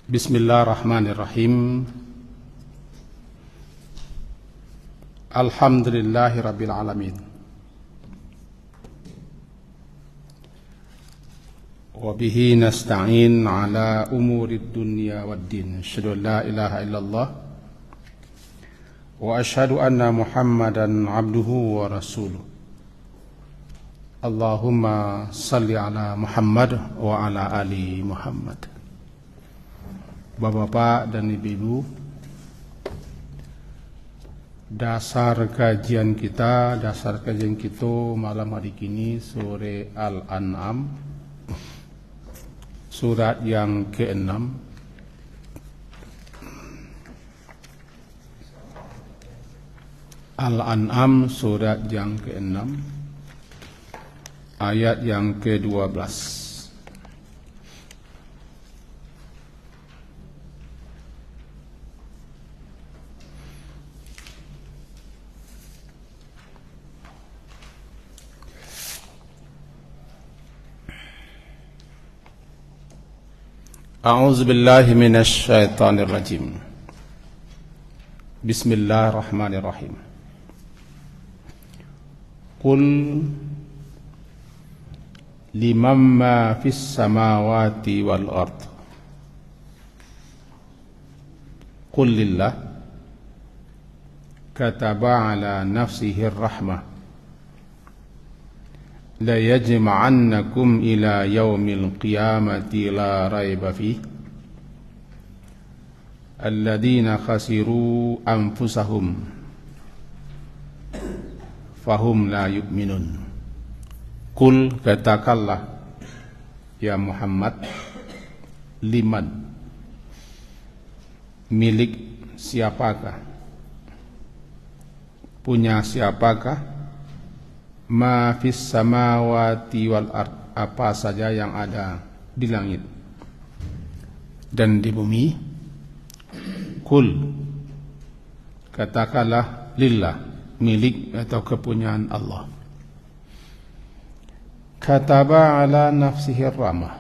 Bismillahirrahmanirrahim. Alhamdulillahi rabbil alamin. Wa bihi nasta'in ala umurid dunya waddin. Asyhadu an la ilaha illallah wa asyhadu anna Muhammadan abduhu wa rasuluh. Allahumma salli ala Muhammad wa ala ali Muhammad. Bapak-bapak dan ibu-ibu, dasar kajian kita malam hari ini sore Al-An'am, surat yang ke-6. Al-An'am surat yang ke-6, ayat yang ke-12. A'udzu billahi minasy syaithanir rajim. Bismillahirrahmanirrahim. Qul liman ma fis samawati wal ard. Qul lillah kataba ala nafsihi ar-rahmah. La yajma'annakum ila yaumil qiyamati la raiba fih. Alladzina khasiru anfusahum fahum la yu'minun. Qul, katakanlah ya Muhammad, liman, milik siapakah, punya siapakah, ma fis samawati wal ard, apa saja yang ada di langit dan di bumi. Kul, katakanlah lillah, milik atau kepunyaan Allah. Kataba ala nafsihi rahmah,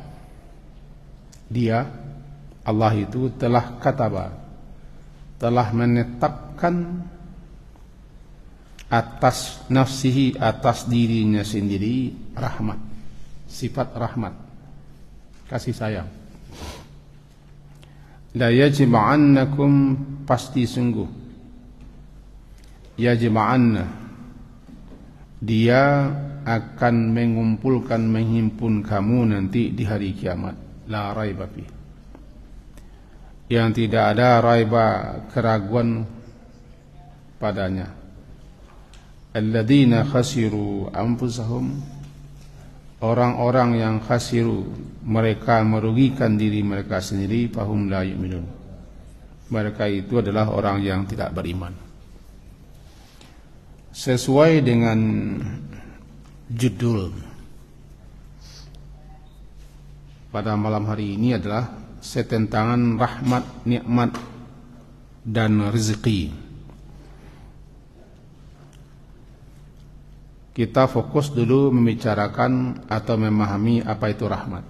dia, Allah itu telah kataba, telah menetapkan atas nafsihi, atas dirinya sendiri, rahmat, sifat rahmat, kasih sayang. La yajma'annakum, pasti sungguh, yajma'anna, dia akan mengumpulkan, menghimpun kamu nanti di hari kiamat. La raiba fi, yang tidak ada raiba, keraguan padanya. Alladzina khasiru anfusahum, orang-orang yang khasiru, mereka merugikan diri mereka sendiri, fahum la yu'minun, mereka itu adalah orang yang tidak beriman. Sesuai dengan judul pada malam hari ini adalah setentangan rahmat, nikmat, dan rezeki. Kita fokus dulu membicarakan atau memahami apa itu rahmat.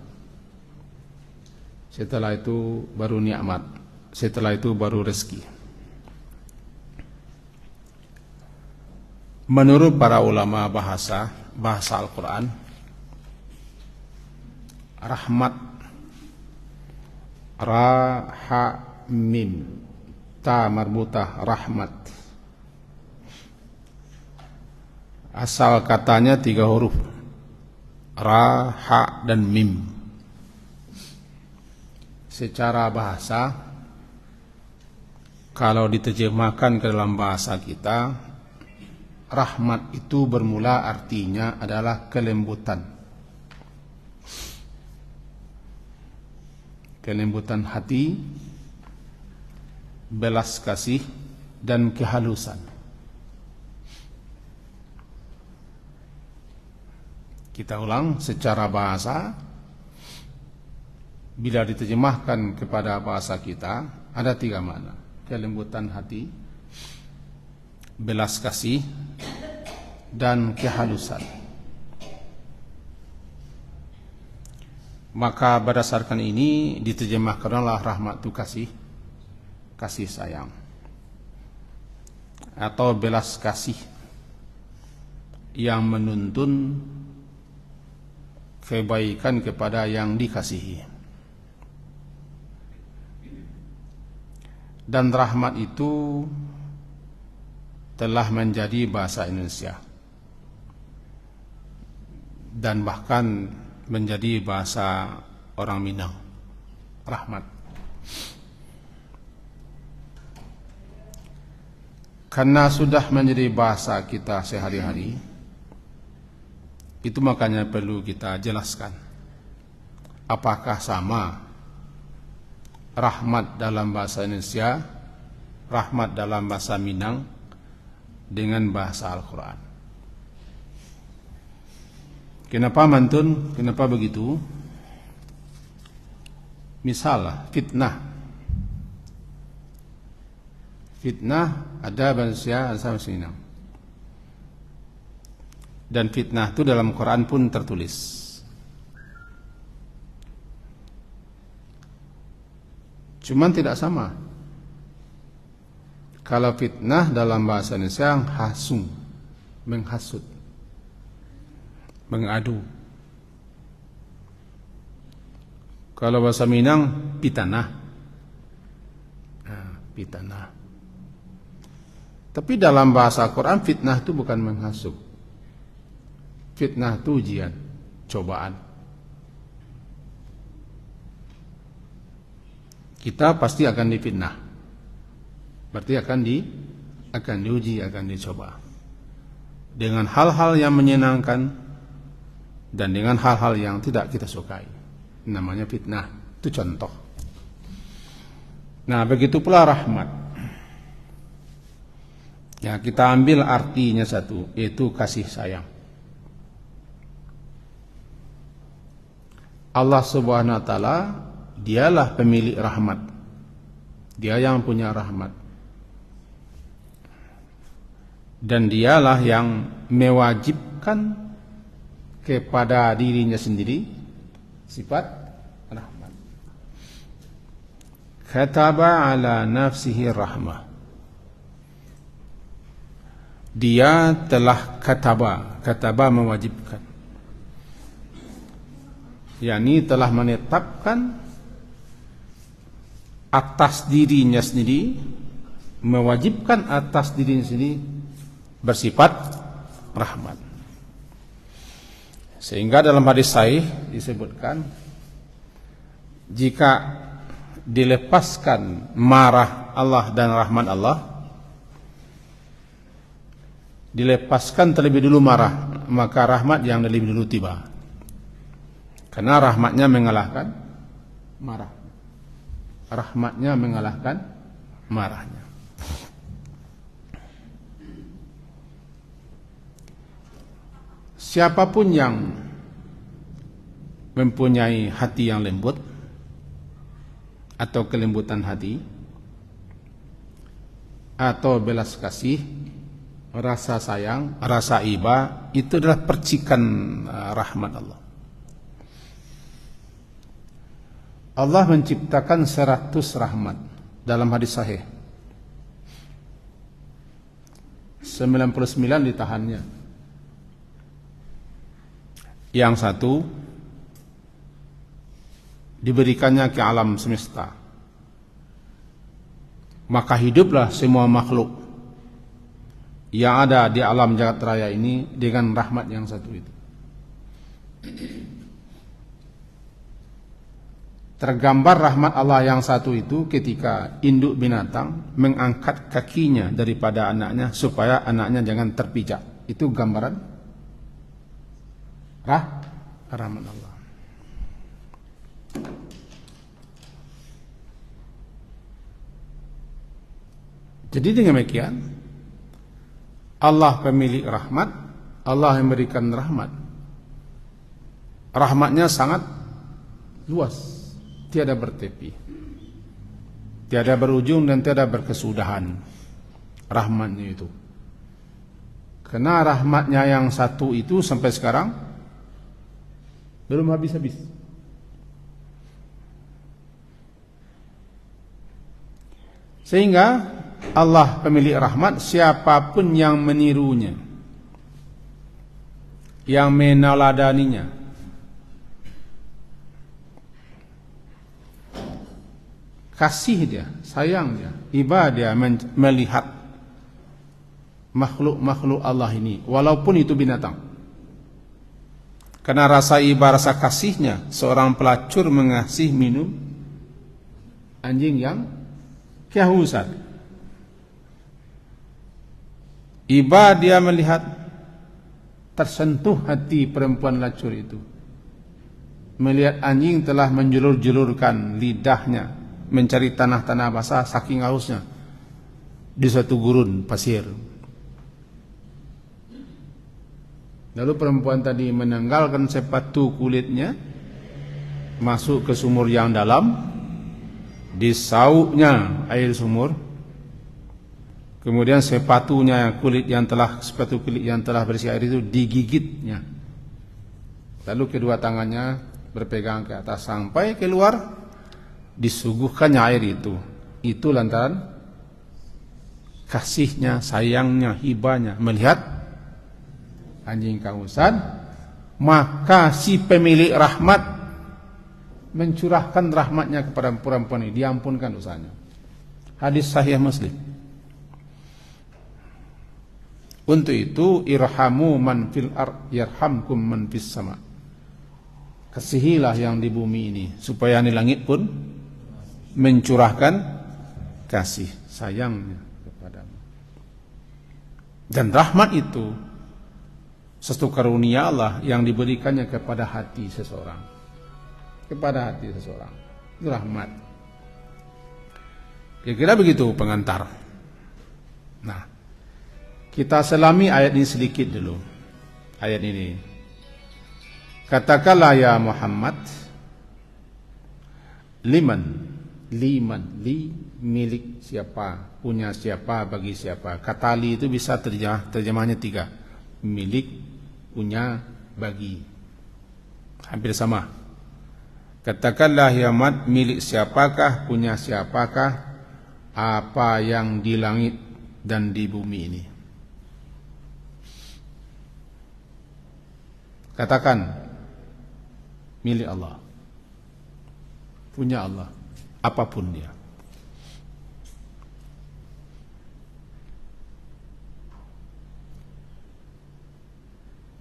Setelah itu baru nikmat. Setelah itu baru rezeki. Menurut para ulama bahasa Al-Quran, rahmat, ra, ha, mim, ta marbutah, rahmat, asal katanya 3 huruf, ra, ha, dan mim. Secara bahasa, kalau diterjemahkan ke dalam bahasa kita, rahmat itu bermula artinya adalah kelembutan. Kelembutan hati, belas kasih, dan kehalusan. Kita ulang, secara bahasa, bila diterjemahkan kepada bahasa kita, ada 3 makna. Kelembutan hati, belas kasih, dan kehalusan. Maka berdasarkan ini diterjemahkanlah rahmat itu kasih sayang atau belas kasih yang menuntun kebaikan kepada yang dikasihi. Dan rahmat itu telah menjadi bahasa Indonesia dan bahkan menjadi bahasa orang Minang, rahmat. Karena sudah menjadi bahasa kita sehari-hari, itu makanya perlu kita jelaskan apakah sama rahmat dalam bahasa Indonesia, rahmat dalam bahasa Minang dengan bahasa Al-Quran. Kenapa mantun? Kenapa begitu? Misal fitnah. Fitnah ada bahasa Minang. Dan fitnah itu dalam Quran pun tertulis. Cuman tidak sama. Kalau fitnah dalam bahasa Indonesia hasung, menghasut, mengadu. Kalau bahasa Minang pitanah. Pitanah. Tapi dalam bahasa Quran fitnah itu bukan menghasut. Fitnah itu ujian, cobaan. Kita pasti akan difitnah. Berarti akan diuji, akan dicoba. Dengan hal-hal yang menyenangkan dan dengan hal-hal yang tidak kita sukai. Namanya fitnah. Itu contoh. Nah, begitu pula rahmat. Ya, kita ambil artinya satu, yaitu kasih sayang. Allah Subhanahu wa taala dialah pemilik rahmat. Dia yang punya rahmat. Dan dialah yang mewajibkan kepada dirinya sendiri sifat rahmat. Kataba ala nafsihi rahmah. Dia telah kataba mewajibkan. yakni telah menetapkan atas dirinya sendiri, mewajibkan atas dirinya sendiri bersifat rahmat. Sehingga dalam hadis sahih disebutkan, jika dilepaskan marah Allah dan rahmat Allah, dilepaskan terlebih dulu marah, maka rahmat yang lebih dulu tiba. Karena rahmatnya mengalahkan marah. Rahmatnya mengalahkan marahnya. Siapapun yang mempunyai hati yang lembut atau kelembutan hati atau belas kasih, rasa sayang, rasa iba, itu adalah percikan rahmat Allah. Allah menciptakan 100 rahmat dalam hadis sahih. 99 ditahannya. Yang satu diberikannya ke alam semesta. Maka hiduplah semua makhluk yang ada di alam jagat raya ini dengan rahmat yang satu itu. Tergambar rahmat Allah yang satu itu ketika induk binatang mengangkat kakinya daripada anaknya supaya anaknya jangan terpijak. Itu gambaran rahmat Allah. Jadi dengan demikian, Allah pemilik rahmat, Allah yang memberikan rahmat. Rahmatnya sangat luas, tiada bertepi, tiada berujung dan tiada berkesudahan. Rahmatnya itu, karena rahmatnya yang satu itu sampai sekarang belum habis-habis. Sehingga Allah pemilik rahmat, siapapun yang menirunya, yang meneladaninya, kasih dia, sayang dia, iba dia melihat makhluk-makhluk Allah ini, walaupun itu binatang. Karena rasa iba, rasa kasihnya, seorang pelacur mengasih minum anjing yang kehausan. Iba dia melihat, tersentuh hati perempuan lacur itu, melihat anjing telah menjulur-julurkan lidahnya mencari tanah-tanah basah saking hausnya di suatu gurun pasir. Lalu perempuan tadi menanggalkan sepatu kulitnya, masuk ke sumur yang dalam, disauknya air sumur, kemudian sepatu kulit yang telah bersih air itu digigitnya. Lalu kedua tangannya berpegang ke atas sampai keluar, disuguhkannya air itu. Itu lantaran kasihnya, sayangnya, hibahnya melihat anjing kehausan, maka si pemilik rahmat mencurahkan rahmatnya kepada perempuan ini, diampunkan dosanya. Hadis sahih Muslim. Untuk itu, irhamu man fil ard yarhamkum man fis sama. Kasihilah yang di bumi ini, supaya di langit pun mencurahkan kasih sayangnya kepadamu. Dan rahmat itu sesuatu karunia Allah yang diberikannya kepada hati seseorang. Kepada hati seseorang. Itu rahmat. Kira-kira begitu pengantar. Nah, kita selami ayat ini sedikit dulu. Ayat ini. Katakanlah ya Muhammad, liman, milik siapa, punya siapa, bagi siapa. Kata li itu bisa terjemahnya 3. Milik, punya, bagi. Hampir sama. Katakanlah ya Muhammad, milik siapakah, punya siapakah apa yang di langit dan di bumi ini. Katakan, milik Allah, punya Allah, apapun dia.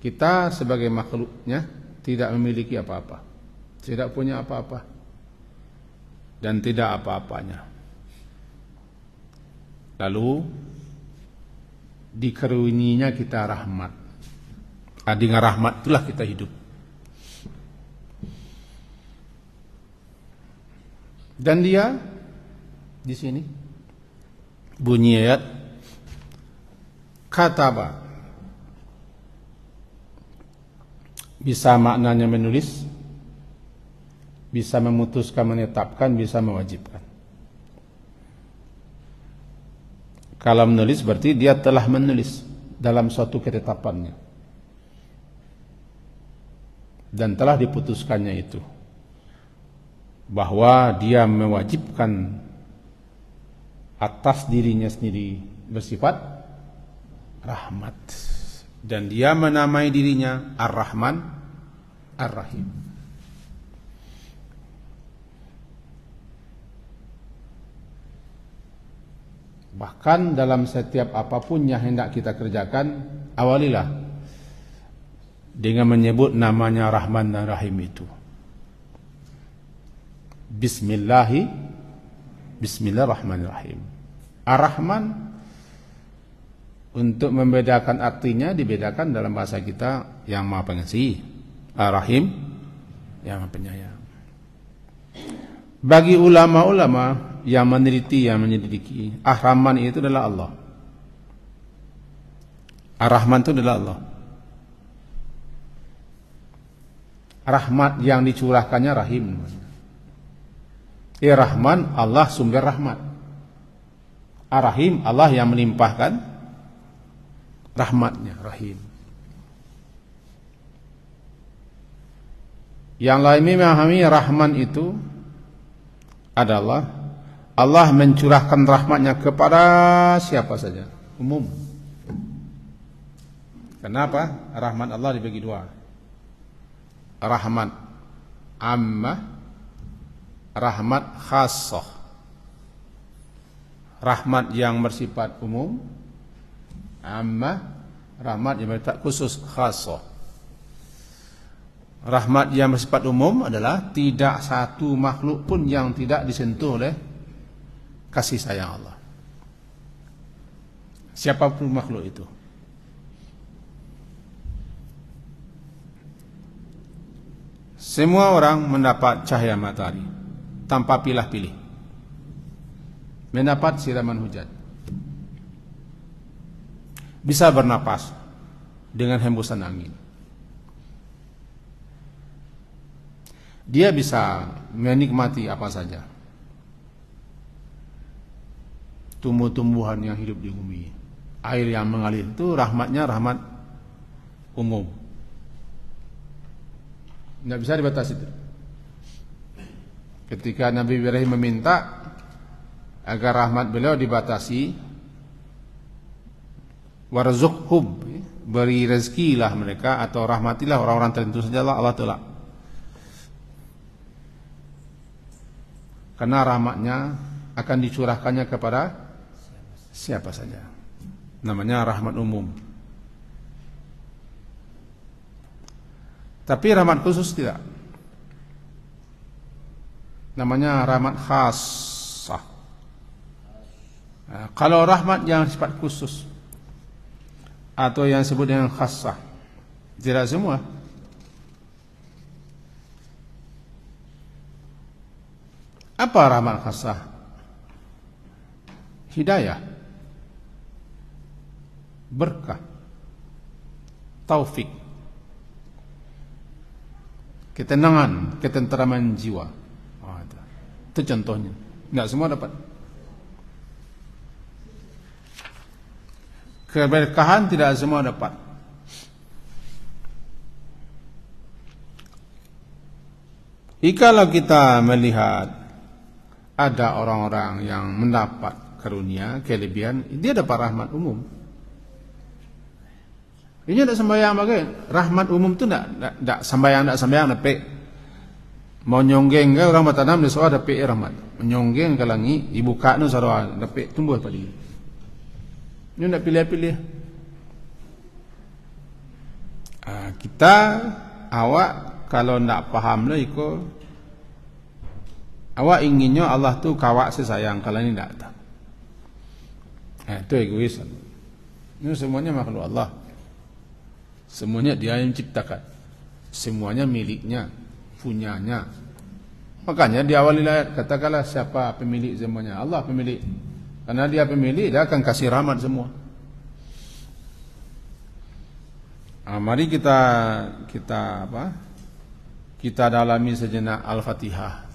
Kita sebagai makhluknya tidak memiliki apa-apa, tidak punya apa-apa, dan tidak apa-apanya. Lalu dikaruniainya kita rahmat. Dengan rahmat itulah kita hidup. Dan dia di sini bunyi ayat kataba, bisa maknanya menulis, bisa memutuskan, menetapkan, bisa mewajibkan. Kalau menulis berarti dia telah menulis dalam suatu ketetapannya dan telah diputuskannya itu, bahwa dia mewajibkan atas dirinya sendiri bersifat rahmat, dan dia menamai dirinya Ar-Rahman Ar-Rahim. Bahkan dalam setiap apapun yang hendak kita kerjakan, awalilah dengan menyebut namanya Rahman dan Rahim itu. Bismillahirrahmanirrahim. Ar-Rahman, untuk membedakan artinya dibedakan dalam bahasa kita yang Maha Pengasih. Ar-Rahim, yang Maha Penyayang. Bagi ulama-ulama yang meneliti, yang menyelidiki, Ar-Rahman itu adalah Allah. Ar-Rahman itu adalah Allah. Rahmat yang dicurahkannya Rahim. Rahman, Allah sumber rahmat. Ar-Rahim, Allah yang melimpahkan rahmatnya, Rahim. Yang lain memahami Rahman itu adalah Allah mencurahkan rahmatnya kepada siapa saja, umum. Kenapa? Rahmat Allah dibagi dua. Rahmat ammah, rahmat khassah. Rahmat yang bersifat umum, ammah, rahmat yang bersifat khusus, khassah. Rahmat yang bersifat umum adalah tidak satu makhluk pun yang tidak disentuh oleh kasih sayang Allah. Siapapun makhluk itu. Semua orang mendapat cahaya matahari tanpa pilih-pilih. Mendapat siraman hujan. Bisa bernapas dengan hembusan angin. Dia bisa menikmati apa saja. Tumbuh-tumbuhan yang hidup di bumi. Air yang mengalir itu rahmatnya rahmat umum. Tidak bisa dibatasi itu. Ketika Nabi Ibrahim meminta agar rahmat beliau dibatasi, warzuqhum, beri rezekilah mereka atau rahmatilah orang-orang tertentu saja, Allah tolak. Karena rahmatnya akan dicurahkannya kepada siapa saja. Namanya rahmat umum. Tapi rahmat khusus tidak. Namanya rahmat khassah. Nah, kalau rahmat yang sifat khusus atau yang disebut dengan khassah, tidak semua. Apa rahmat khassah? Hidayah, berkah, taufik, ketenangan, ketenteraman jiwa. Itu contohnya. Tidak semua dapat. Keberkahan tidak semua dapat. Jikalau kita melihat ada orang-orang yang mendapat karunia, kelebihan, dia dapat rahmat umum. Ini tidak sembahyang bagai rahmat umum itu tidak sembahyang tapi mau nyonggeng ke orang batanam di soal dapat rahmat. Menyonggeng ke langi, dibuka nu sarwa dapat tumbuh padi. Ini tidak pilih-pilih. Kita awak kalau tidak paham lah ikut. Awak inginnya Allah tu kawak sesayang, kalau ini tidak tahu. Itu egois. Ini semuanya makhluk Allah. Semuanya Dia yang menciptakan. Semuanya miliknya, punyanya. Makanya di awal ayat katakanlah siapa pemilik semuanya? Allah pemilik. Karena Dia pemilik, Dia akan kasih rahmat semua. Mari kita dalami sejenak Al-Fatihah.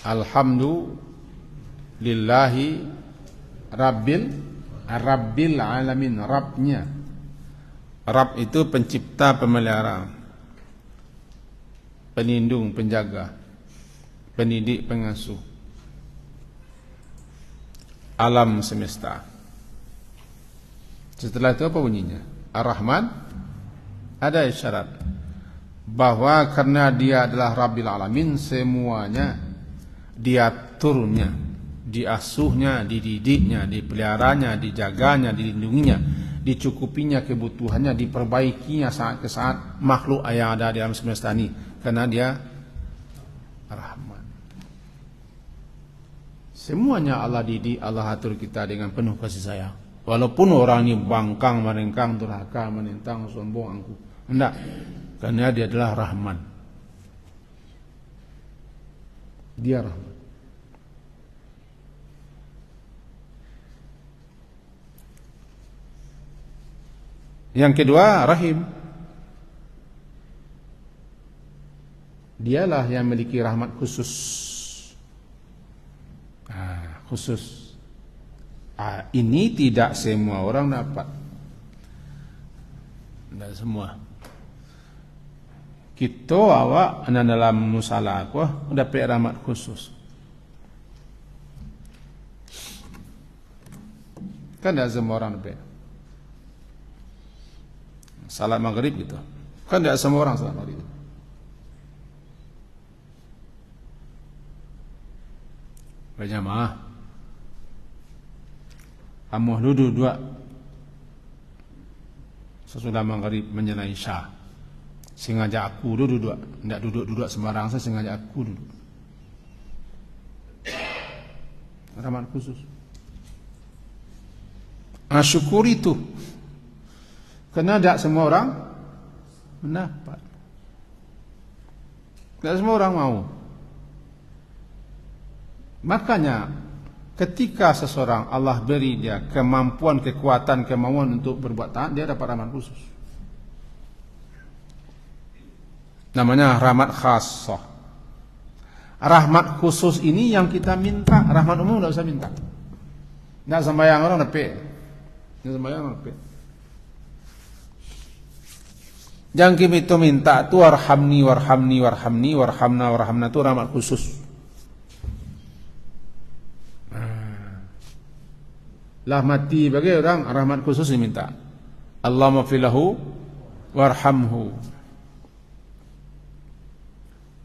Alhamdulillahi Rabbil Alamin. Rabbnya, Rabb itu pencipta, pemelihara, pelindung, penjaga, pendidik, pengasuh alam semesta. Setelah itu apa bunyinya? Ar-Rahman. Ada isyarat bahwa karena Dia adalah Rabbil Alamin, semuanya diaturnya, diasuhnya, dididiknya, dipeliharanya, dijaganya, dilindunginya, dicukupinya kebutuhannya, diperbaikinya saat ke saat makhluk yang ada di alam semesta ini, karena Dia Rahman. Semuanya Allah didik, Allah atur kita dengan penuh kasih sayang. Walaupun orang ini bangkang, merengkang, durhaka, menentang, sombong, angkuh, hendak, karena Dia adalah Rahman. Dia Rahman. Yang kedua, Rahim. Dialah yang memiliki rahmat khusus. Khusus. Ini tidak semua orang dapat. Tidak semua. Kita awak dalam musalah aku dapat rahmat khusus. Kan tidak semua orang nepek. Salat maghrib gitu. Kan tidak semua orang salat maghrib. Berjamaah. Amuh duduk dua. Sesudah maghrib menjelang isya. Sengaja aku duduk dua. Tidak duduk sembarang, saya sengaja aku duduk. Rahmat khusus. Syukuri itu. Karena tidak semua orang mendapat. Tidak semua orang mau. Makanya ketika seseorang Allah beri dia kemampuan, kekuatan, kemauan untuk berbuat taat, dia dapat rahmat khusus. Namanya rahmat khassah. Rahmat khusus ini yang kita minta. Rahmat umum tidak usah minta. Tidak sembahyang orang nepek. Tidak sembahyang orang nepek. Jangan kita minta tu warhamni warhamni warhamni warhamna warhamna tu rahmat khusus. Lah mati bagi orang rahmat khusus diminta. Allahumma filahu warhamhu.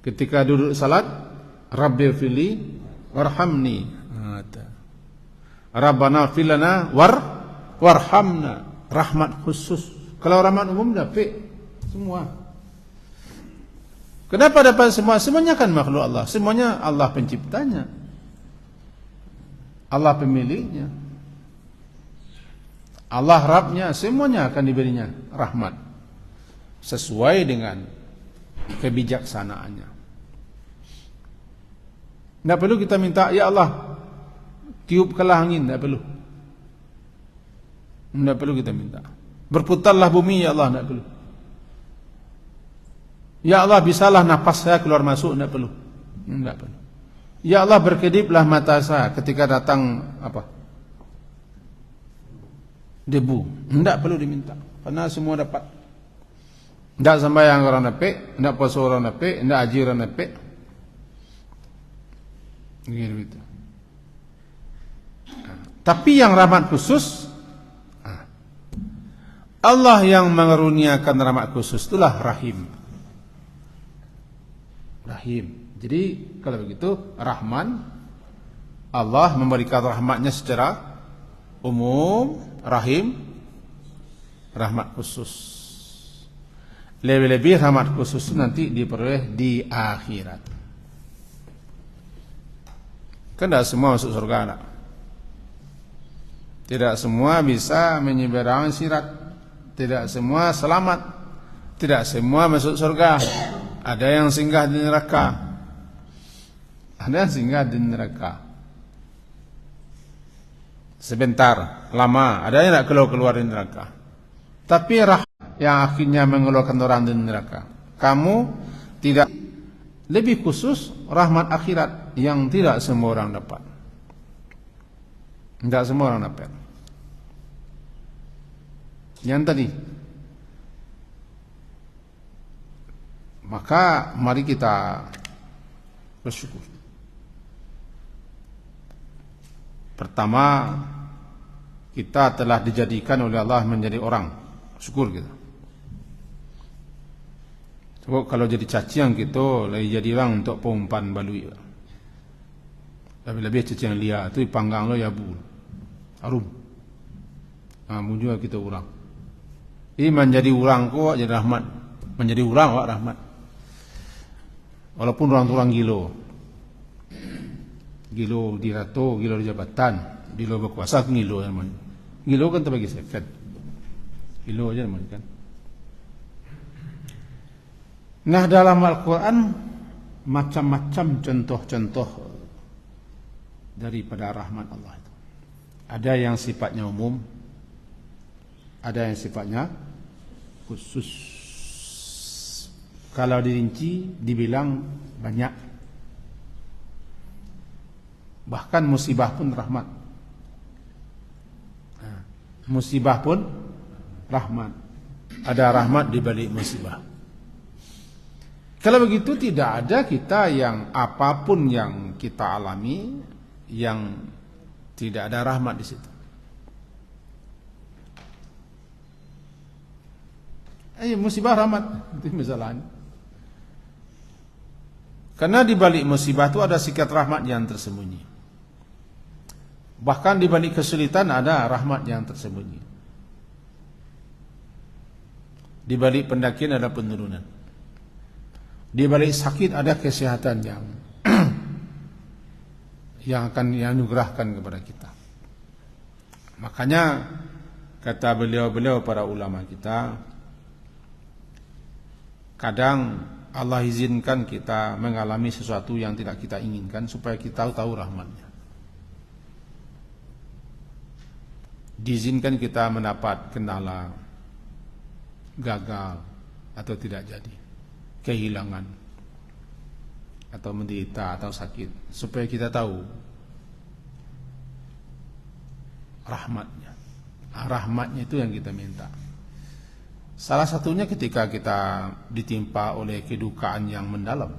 Ketika duduk salat, Rabbi fili warhamni. Rabbana filana warhamna. Rahmat khusus. Kalau rahmat umum dapat semua. Kenapa dapat semua? Semuanya kan makhluk Allah. Semuanya Allah penciptanya. Allah pemiliknya. Allah Rabbnya, semuanya akan diberinya rahmat sesuai dengan kebijaksanaannya. Tidak perlu kita minta, ya Allah tiupkanlah angin, tidak perlu. Tidak perlu kita minta. Berputarlah bumi, ya Allah, tidak perlu. Ya Allah bisalah nafas saya keluar masuk, tidak perlu. Tidak perlu. Ya Allah berkediplah mata saya ketika datang debu. Tidak perlu diminta. Karena semua dapat. Tidak sembahyang orang nepek, tidak puasa orang nepek, tidak haji orang nepek. Gitu. Tapi yang rahmat khusus, Allah yang mengaruniakan rahmat khusus itulah Rahim. Rahim. Jadi kalau begitu Rahman, Allah memberikan rahmatnya secara umum. Rahim, rahmat khusus. Lebih-lebih rahmat khusus nanti diperoleh di akhirat. Kan tidak semua masuk surga, tak? Tidak semua bisa menyeberang sirat. Tidak semua selamat. Tidak semua masuk surga. Ada yang singgah di neraka. Ada yang singgah di neraka sebentar, lama. Ada yang tidak keluar dari neraka. Tapi rahmat yang akhirnya mengeluarkan orang dari neraka. Kamu tidak. Lebih khusus rahmat akhirat yang tidak semua orang dapat. Tidak semua orang dapat. Yang tadi. Maka mari kita bersyukur. Pertama, kita telah dijadikan oleh Allah menjadi orang. Syukur kita. Sebab kalau jadi cacian kita, lagi jadi orang untuk pompan balui. Lebih-lebih cacian liar itu dipanggang lo ya bu. Harum. Munjuk kita orang. Ini menjadi orang kok jadi rahmat. Menjadi orang kok rahmat. Walaupun orang-orang gilo. Gilo di rato, gilo di jabatan, gilo berkuasa, gilo namanya. Gilo kan terbagi second. Gilo aja namanya kan. Nah dalam Al-Quran macam-macam contoh-contoh daripada rahmat Allah itu. Ada yang sifatnya umum, ada yang sifatnya khusus. Kalau dirinci dibilang banyak. Bahkan musibah pun rahmat. Musibah pun rahmat. Ada rahmat di balik musibah. Kalau begitu tidak ada kita yang apapun yang kita alami yang tidak ada rahmat di situ. Musibah rahmat itu masalahnya. Karena di balik musibah itu ada sikat rahmat yang tersembunyi. Bahkan di balik kesulitan ada rahmat yang tersembunyi. Di balik pendakian ada penurunan. Di balik sakit ada kesehatan yang akan dianugerahkan kepada kita. Makanya kata beliau-beliau para ulama kita, kadang Allah izinkan kita mengalami sesuatu yang tidak kita inginkan supaya kita tahu rahmatnya. Diizinkan kita mendapat kendala, gagal atau tidak jadi, kehilangan atau menderita atau sakit, supaya kita tahu rahmatnya. Rahmatnya itu yang kita minta. Salah satunya ketika kita ditimpa oleh kedukaan yang mendalam.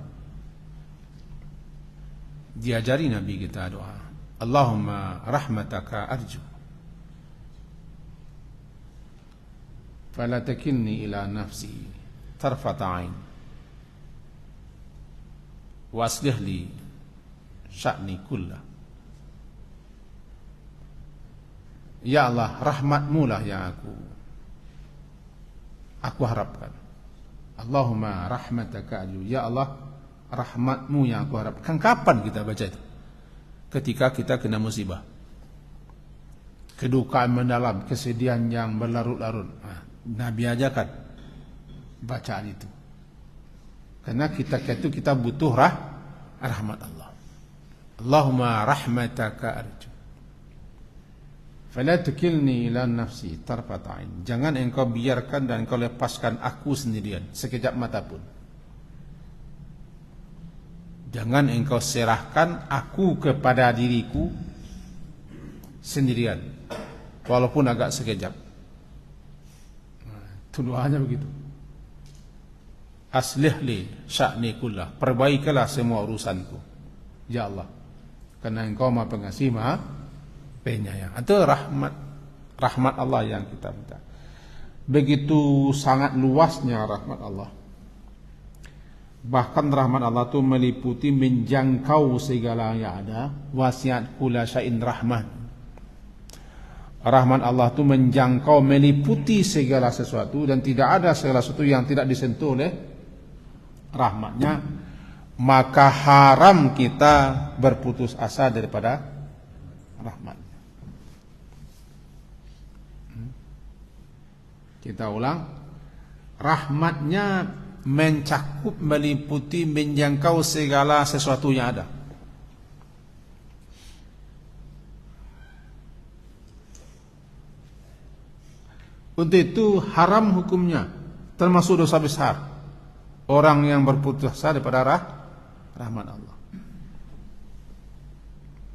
Diajari Nabi kita doa, Allahumma rahmataka arju, fala takilni ila nafsi tarfata ain, wa aslih li sya'ni kullah. Ya Allah, rahmatmu lah yang aku harapkan. Allahumma rahmataka arju. Ya Allah, rahmatmu yang aku harapkan. Kapan kita baca itu? Ketika kita kena musibah, kedukaan mendalam, kesedihan yang berlarut-larut. Nabi ajarkan bacaan itu. Karena kita butuh rahmat Allah. Allahumma rahmataka arju, fala tukilni ila nafsi tarfata ain. Jangan engkau biarkan dan engkau lepaskan aku sendirian sekejap mata pun. Jangan engkau serahkan aku kepada diriku sendirian, walaupun agak sekejap. Itu doanya begitu. Aslih li sya'ni kullah, perbaikilah semua urusanku, ya Allah, karena engkau Maha Pengasih, Maha Penyayang. Itu rahmat Allah yang kita minta. Begitu sangat luasnya rahmat Allah. Bahkan rahmat Allah itu meliputi menjangkau segala yang ada. Wasiat kula syai'in rahmat. Rahmat Allah itu menjangkau, meliputi segala sesuatu, dan tidak ada segala sesuatu yang tidak disentuh oleh rahmatnya. Maka haram kita berputus asa daripada rahmat. Kita ulang, rahmatnya mencakup, meliputi, menjangkau segala sesuatu yang ada. Untuk itu haram hukumnya, termasuk dosa besar, orang yang berputus asa daripada rahmat Allah.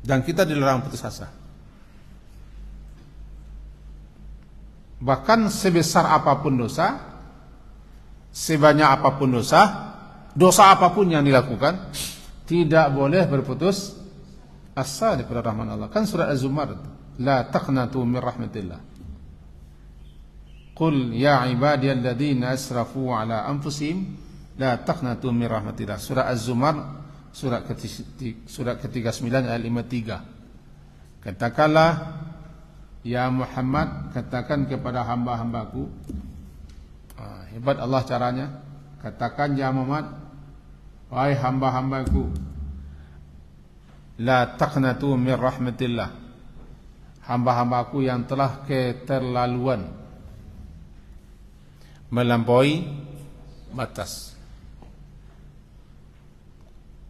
Dan kita dilarang putus asa. Bahkan sebesar apapun dosa, sebanyak apapun dosa apapun yang dilakukan, tidak boleh berputus asa daripada rahmat Allah. Kan surat Az-Zumar, la taqnatu min rahmatillah. Qul ya ibadiyalladzina asrafu ala anfusihim la taqnatu min rahmatillah. Surah Az-Zumar, surat ke-39 ayat 53. Katakanlah, ya Muhammad, katakan kepada hamba-hambaku. Hebat Allah caranya. Katakan, ya Muhammad, wahai hamba-hambaku, la taqnatu min rahmatillah, hamba-hambaku yang telah keterlaluan, melampaui batas.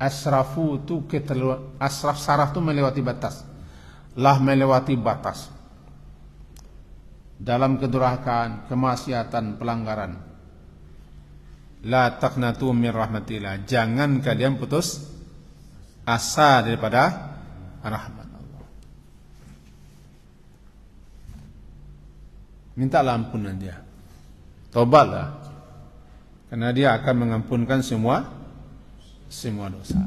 Asrafu itu keterlaluan. Asraf, saraf itu melewati batas. Lah melewati batas dalam kedurhakaan, kemaksiatan, pelanggaran. La taqnatu min rahmatillah, jangan kalian putus asa daripada rahmat Allah. Mintalah ampunan dia, tobatlah, karena dia akan mengampunkan semua dosa.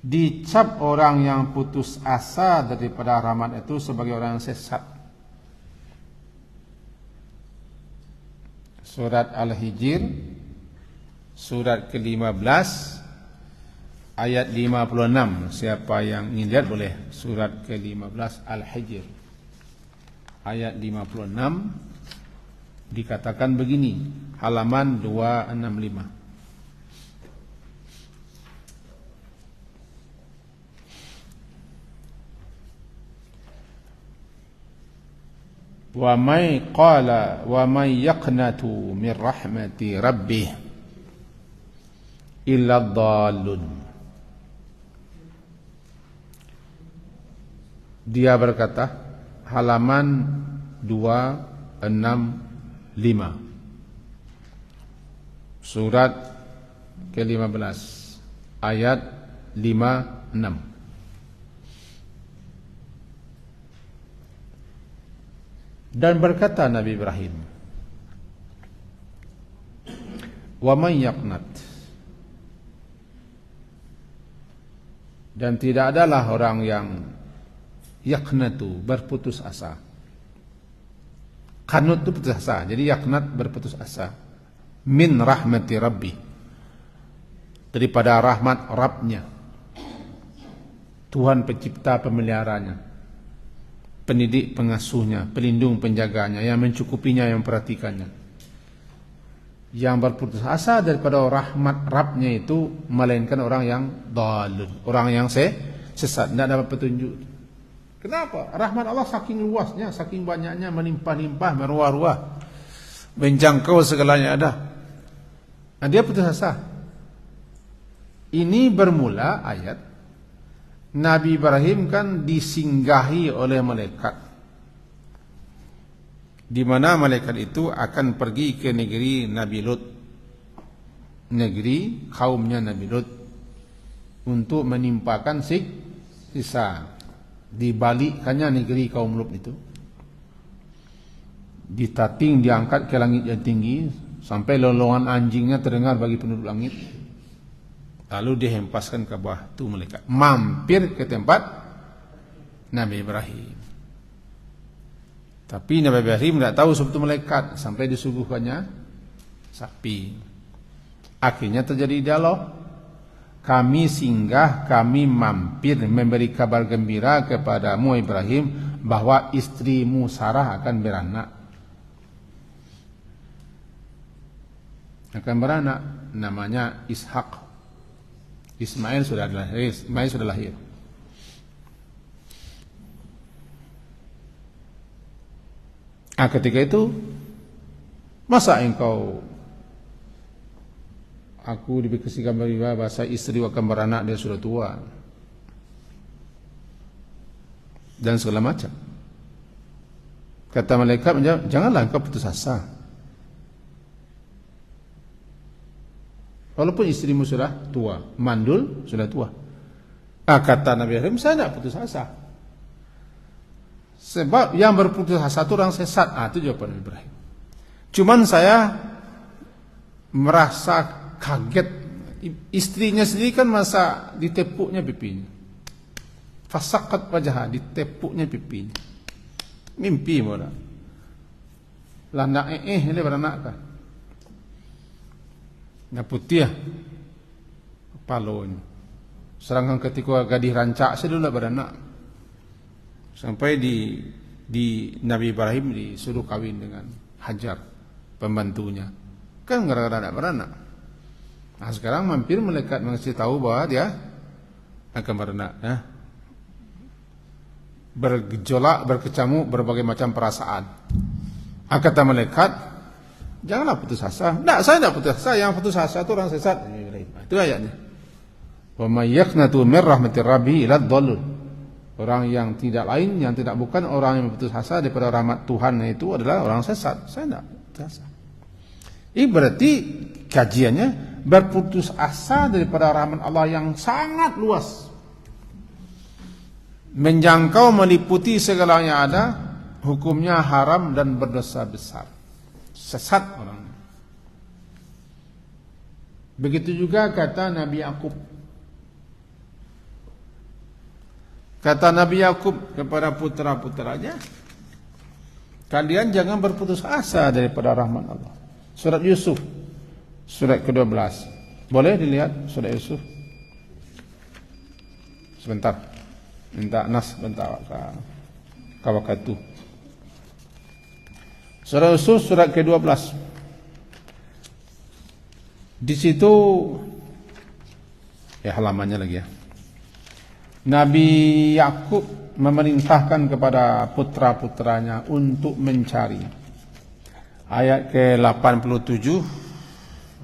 dicap orang yang putus asa daripada rahmat itu sebagai orang yang sesat. Surat Al-Hijr, surat ke-15, ayat 56. Siapa yang ingin lihat boleh. Surat ke-15 Al-Hijr, ayat 56, dikatakan begini, halaman 265. Wa may qala wa may yaqnatu min rahmati rabbih illa dhallun. Dia berkata, halaman 265, surat ke-15 ayat 56. Dan berkata Nabi Ibrahim, wa man yaqnat, dan tidak adalah orang yang yaqnatu, berputus asa. Qanut itu putus asa, jadi yaqnat berputus asa. Min rahmati rabbi, daripada rahmat Rabbnya, Tuhan pencipta pemeliharanya, pendidik pengasuhnya, pelindung penjaganya, yang mencukupinya, yang memperhatikannya. Yang berputus asa daripada rahmat Rabbnya itu melainkan orang yang dhalun, orang yang sesat, tidak dapat petunjuk. Kenapa? Rahmat Allah saking luasnya, saking banyaknya, melimpah-limpah, meruah-ruah, menjangkau segalanya ada. Nah, dia putus asa. Ini bermula ayat Nabi Ibrahim kan disinggahi oleh malaikat, di mana malaikat itu akan pergi ke negeri Nabi Lut, negeri kaumnya Nabi Lut, untuk menimpakan sisa, dibalikkannya negeri kaum Lut itu, ditating, diangkat ke langit yang tinggi sampai lolongan anjingnya terdengar bagi penduduk langit. Lalu dihempaskan ke bawah tu malaikat, mampir ke tempat Nabi Ibrahim. Tapi Nabi Ibrahim tidak tahu sebab itu malaikat sampai disuguhkannya sapi. Akhirnya terjadi dialog. Kami singgah, kami mampir memberi kabar gembira kepadamu Ibrahim bahwa istrimu Sarah akan beranak. Akan beranak, namanya Ishak. Ismail sudah lahir. Nah, ketika itu, masa engkau, aku diberikan bahasa istri akan beranak, dia sudah tua, dan segala macam. Kata malaikat, janganlah engkau putus asa. Walaupun istrimu sudah tua, mandul, sudah tua. Kata Nabi Ibrahim, saya tidak putus asa. Sebab yang berputus asa itu orang sesat. Itu jawaban Nabi Ibrahim. Cuman saya merasa kaget. Istrinya sendiri kan masa ditepuknya pipinya. Fasakat wajah, ditepuknya pipinya. Mimpi malah. Landak dia beranak kan. Nah, putih kepalanya. Sedangkan ketika gadis rancak saya dulu beranak. Sampai di Nabi Ibrahim disuruh kawin dengan Hajar, pembantunya. Kan gara-gara tidak beranak. Nah, sekarang mampir malaikat mengasih tahu bahwa dia akan beranak. Bergejolak, berkecamuk berbagai macam perasaan. Kata malaikat, janganlah putus asa. Tidak, saya tidak putus asa. Yang putus asa itu orang sesat. Itu ayatnya. Wa may yaqnatu min rahmatir rabbi illa dhallun. Orang yang tidak lain, yang tidak bukan orang yang putus asa daripada rahmat Tuhan itu adalah orang sesat. Saya tidak putus asa. Ini berarti kajiannya berputus asa daripada rahmat Allah yang sangat luas, menjangkau, meliputi segalanya ada, hukumnya haram dan berdosa besar. Sesat orang. Begitu juga kata Nabi Yakub. Kata Nabi Yakub kepada putra-putranya, kalian jangan berputus asa daripada rahmat Allah. Surat Yusuf, surat ke-12. Boleh dilihat surat Yusuf? Sebentar, minta nas sebentar kawakatu. Surat Yusuf, surat ke-12. Di situ, ya halamannya lagi ya. Nabi Yakub memerintahkan kepada putra-putranya untuk mencari. Ayat ke-87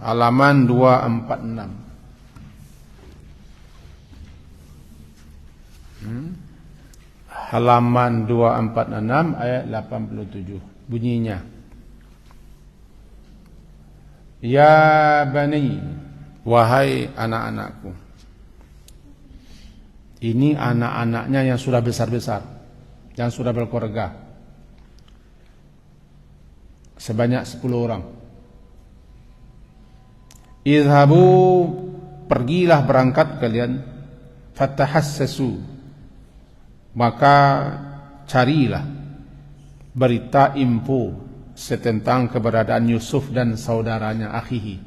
halaman 246. Halaman 246 ayat 87 bunyinya. Ya bani, wahai anak-anakku. Ini anak-anaknya yang sudah besar-besar, yang sudah berkeluarga. Sebanyak 10 orang. Idhabu, pergilah berangkat kalian, fatahassasu, maka carilah berita info tentang keberadaan Yusuf dan saudaranya akhihi.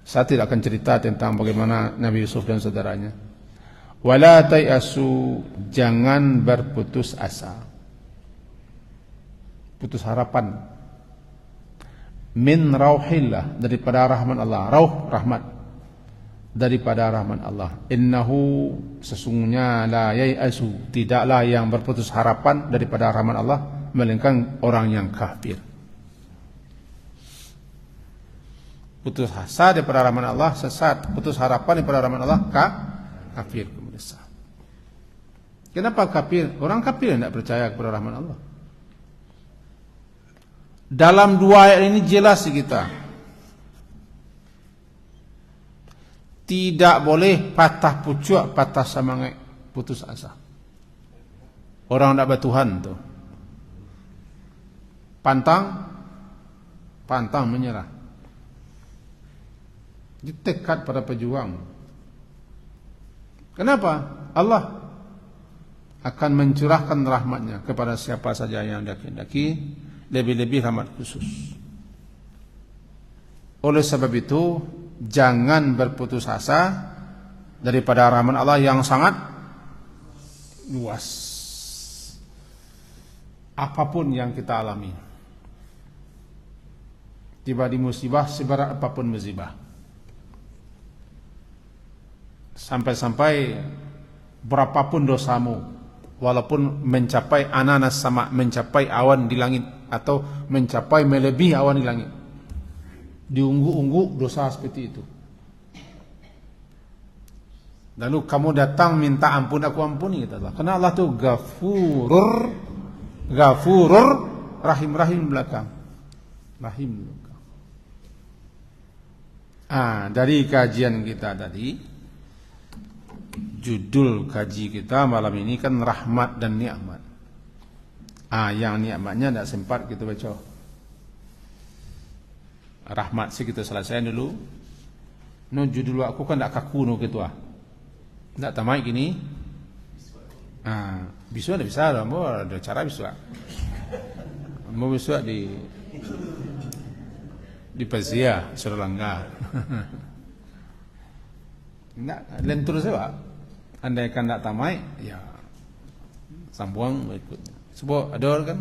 Saya tidak akan cerita tentang bagaimana Nabi Yusuf dan saudaranya. Wala tayasu, jangan berputus asa, putus harapan. Min rauhillah, daripada rahmat Allah. Rauh, rahmat, daripada rahmat Allah. Innahu, sesungguhnya, la yayasu, tidaklah yang berputus harapan daripada rahmat Allah melainkan orang yang kafir. Putus asa daripada rahmat Allah sesat, putus harapan daripada rahmat Allah kafir. Kenapa kafir? Orang kafir yang tidak percaya kepada rahmat Allah. Dalam 2 ayat ini jelas kita, tidak boleh patah pucuk, patah semangat, putus asa. Orang tidak bertuhan tu pantang menyerah, ditekat pada pejuang. Kenapa? Allah akan mencurahkan rahmatnya kepada siapa saja yang daki-daki, lebih-lebih rahmat khusus. Oleh sebab itu, jangan berputus asa daripada rahmat Allah yang sangat luas. Apapun yang kita alami, tiba di musibah, seberat apapun musibah, sampai-sampai berapapun dosamu, walaupun mencapai ananas sama, mencapai awan di langit, atau mencapai melebihi awan di langit, diunggu-unggu dosa seperti itu, lalu kamu datang minta ampun, aku ampuni, kata Allah. Karena Allah itu Ghafurur Rahim belakang, Rahim belakang. Dari kajian kita tadi, judul kaji kita malam ini kan rahmat dan nikmat. Yang nikmatnya tidak sempat kita baca. Rahmat sih kita selesaikan dulu. No, judul aku kan tak kaku no ketua. Tak tamai gini. Bisu ada bisa, ada cara bisu. Mau bisu di Persia, Sri Lanka. Nak lentur saya, andaikan tak tamai, ya sambung berikutnya. Sebab ada kan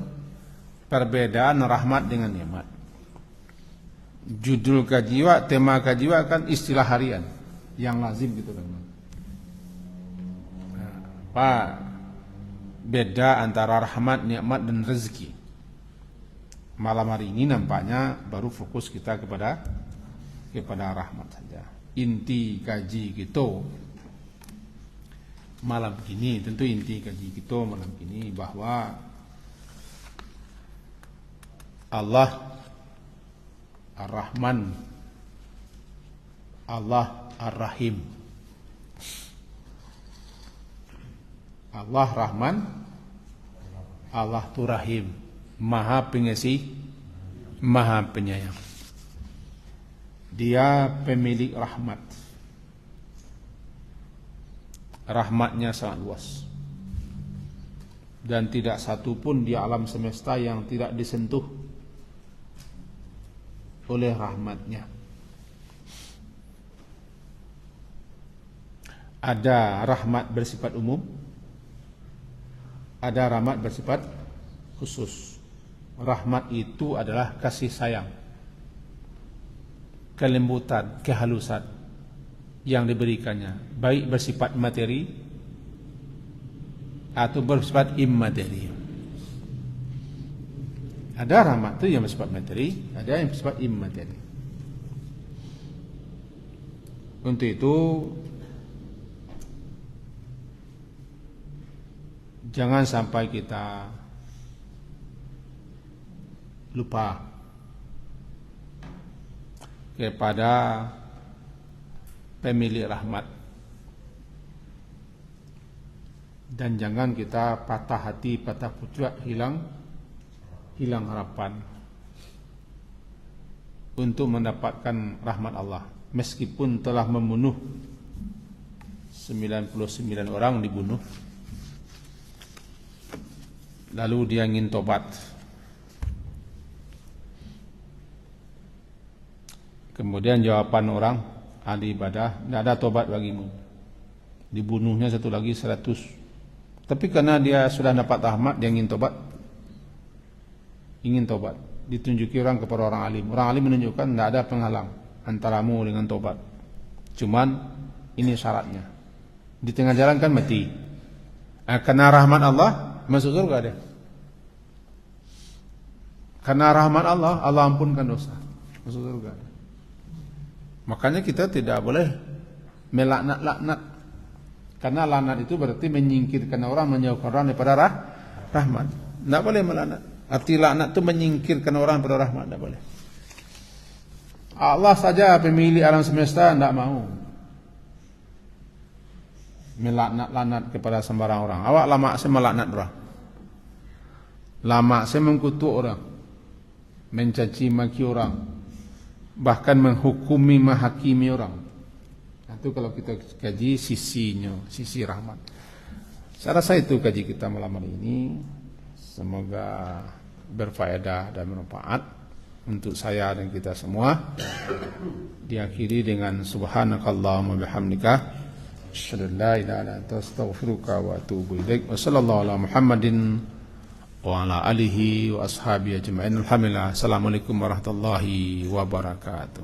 perbedaan rahmat dengan nikmat. Judul kajiwa, tema kajiwa kan istilah harian yang lazim gitu kan. Apa beda antara rahmat, nikmat dan rezeki? Malam hari ini nampaknya baru fokus kita kepada rahmat saja. Inti kaji kita malam ini, tentu inti kaji kita malam ini bahwa Allah Ar-Rahman, Allah Ar-Rahim. Allah Rahman, Allah tu Rahim, Maha Pengasih, Maha Penyayang. Dia pemilik rahmat. rahmatnya sangat luas. Dan tidak satu pun di alam semesta yang tidak disentuh oleh rahmatnya. Ada rahmat bersifat umum, ada rahmat bersifat khusus. Rahmat itu adalah kasih sayang, kelembutan, kehalusan yang diberikannya, baik bersifat materi atau bersifat immateri. Ada rahmat itu yang bersifat materi, ada yang bersifat immateri. Untuk itu jangan sampai kita lupa kepada pemilik rahmat, dan jangan kita patah hati, patah pucuk, hilang harapan untuk mendapatkan rahmat Allah, meskipun telah membunuh 99 orang, dibunuh, lalu dia ingin tobat. Kemudian jawaban orang ahli ibadah, tidak ada tobat bagimu. Dibunuhnya satu lagi 100. Tapi karena dia sudah dapat rahmat, dia ingin tobat. Ditunjuki orang kepada orang alim. Orang alim menunjukkan tidak ada penghalang antaramu dengan tobat. Cuman ini syaratnya. Di tengah jalan kan mati. Karena rahmat Allah masuk surga dia. Karena rahmat Allah, Allah ampunkan dosa, masuk surga. Makanya kita tidak boleh melaknat-laknat, karena laknat itu berarti menyingkirkan orang, menjauhkan orang daripada rahmat. Tidak boleh melaknat. Arti laknat itu menyingkirkan orang daripada rahmat, tidak boleh. Allah saja pemilik alam semesta tidak mau melaknat-laknat kepada sembarang orang. Awak lama saya melaknat orang, lama saya mengkutuk orang, mencaci maki orang, bahkan menghukumi, menghakimi orang. Itu kalau kita kaji sisinya, sisi rahmat. Saya rasa itu kaji kita malam hari ini. Semoga berfaedah dan bermanfaat untuk saya dan kita semua. Diakhiri dengan subhanakallahumma bihamdika asyhadu an la ilaha illa anta astaghfiruka wa atubu ilaik. Wa sallallahu ala Muhammadin wa ala alihi wa ashabihi ajma'in. Alhamdulillah. Assalamualaikum warahmatullahi wabarakatuh.